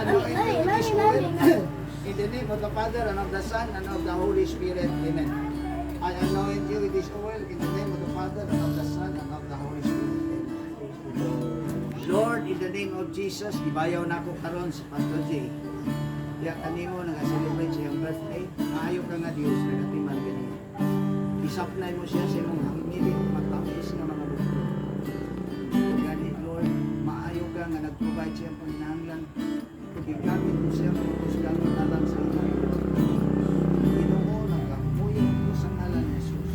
anoint you with this oil. In the name of the Father, and of the Son, and of the Holy Spirit. Amen. I anoint you with this oil in the name of the Father, and of the Son, and of the Holy Spirit. Amen. Lord, in the name of Jesus, ibayaw na ako karon sa Pastor J. Kaya kanimo nag-celebrate sa iyong birthday. Maayo ka nga Diyos, nagatiman ka niya. Isaplay mo siya sa imong hangilin, matapos nga mga buklo. Ganit, Lord, maayo ka nga nag-provide siya ang panginahanglan. Pagkigamit mo siya, pagkusganon na lang sa iyo. Ginoo, nagkamuyo mo sa ngalan ni Jesus.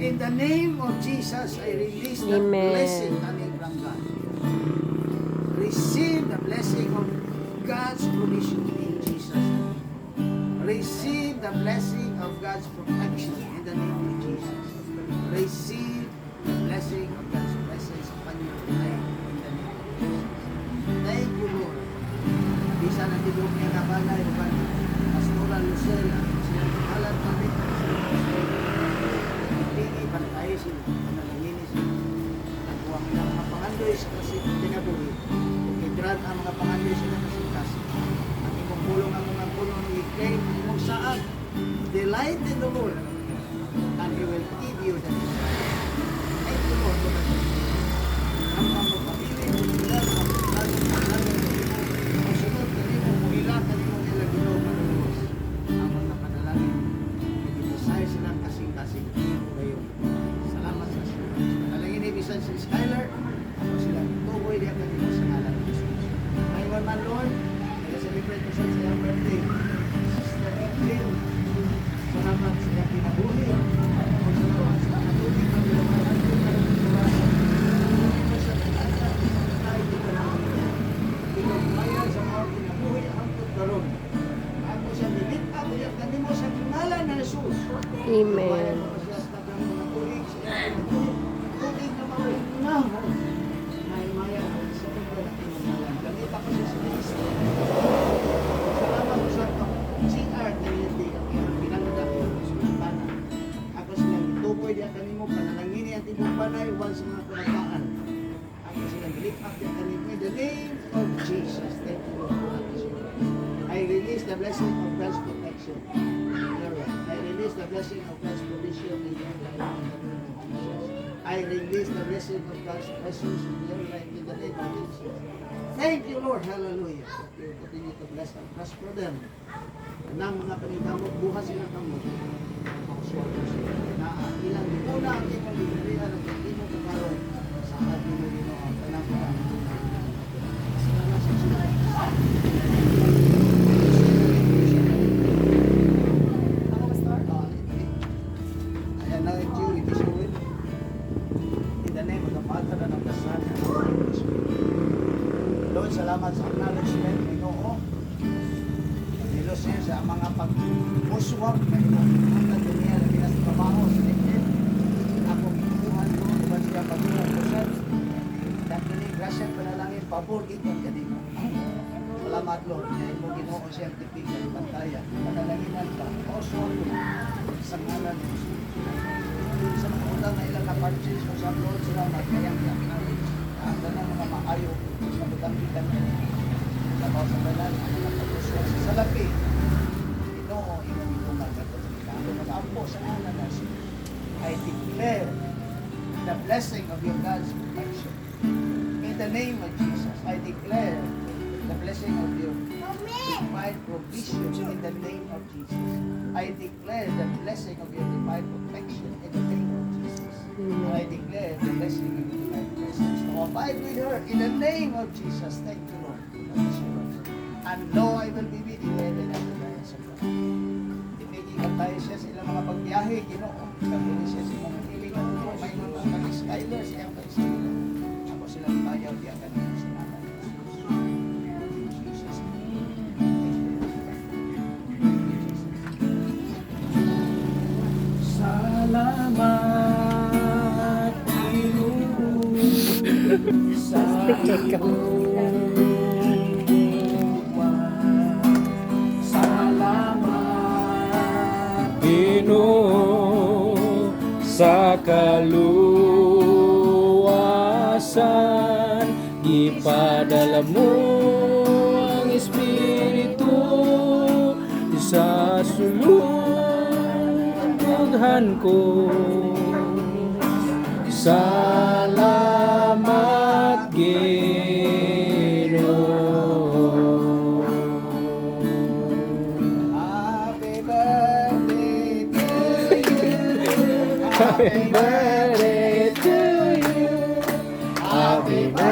In the name of Jesus, I release the blessing coming from God. Receive the blessing of God's provision in Jesus' name. Receive the blessing of God's protection in the name of Jesus. Receive the blessing of God's presence upon your life in the name of Jesus. Thank you, Lord. Bisa na tibok niya kabanay, Pastoral Lucel, ang silang kalat kami. Ipingi, pantay sila, panalangini sila. Nagbuwang ng mga pangandoy sa kasi tinabuhi. Ibrad ang mga pangandoy sila kasi kasi. Ang imong bulong ang mga punong i-claim, ang imong saad. Delight in the Lord, and He will give you the desire. Thank you, Lord, for that. Ang mga magpapili, sila, ang sunod, kanimo, muhila, kanimo nila ginaw, manulos. Ang mga panalangin, i-desire sila kasing-kasing. Salamat sa sila. Panalangin ibisan si Skylar, ako sila tuboy diya kanimo sa ngalan ng Jesus. Ngayon man, Lord, nag-celebrate ko sa iyong birthday. Sister Evelyn, salamat sa iyong kinabuhi. Salamat sa katuloy ng iyong Amen. In the name of Jesus, thank you, Lord. I release the blessing of God's protection. I release the blessing of God's provision in your life in the name of Jesus. I release the blessing of God's presence in your life in the name of Jesus. Thank you, Lord. Hallelujah. You continue to bless and prosper them. Nang mga panigamot, buhat sila kamot. Makaswaldo sila. Na ilang muna ang imong librihan at imong kakaroon sa ating mga ang tanang mga. Salamat sa sila. Salamat sa acknowledgement, Ginoo. Dilo siya sa mga pag-uswag na ilang dunia na pinatrabaho sa LinkedIn. Ako kinukuhan ko, diba siya pag-uwan ko siya. Dahil ni grasya panalangin, pabor ikon kanino. Salamat, Lord. Kaya mo Ginoo siyang tipigan, bantayan. Panalanginan ka, uswag ko sa ngalan mo. Sa mga utang na ilang na-purchase mo sa Lord, salamat. Kayang i-acknowledge. Ang ganang mga maayo sa butang-bitan sa mga sandalan, ang mga pag-uswag sa salapi. Ginoo, ikaw magkatulog. Ako mag-ampo sa ananas. I declare the blessing of your God's protection. In the name of Jesus, I declare the blessing of your divine provision in the name of Jesus. I declare the blessing of your divine protection in the name of Jesus. And I declare the blessing of your divine presence to abide with her in the name of Jesus. Thank you, Lord. And lo, I will be with you even at the days of God. Ipigil tayo siya sa ilang mga pagbiyahe, Ginoo. Pagbiyahe siya sa mga hiling at ito, may mga pag-Skylar siya ang pag-Skylar. Ako silang tayo, diya kanina sa mga Jesus. Salamat, Ginoo. Ginoo, sa sa kaluwasan, ipadala mo ang Espiritu sa sulughan ko. Salamat, Ginoo. Happy birthday to you. Happy birthday to you. Happy birthday.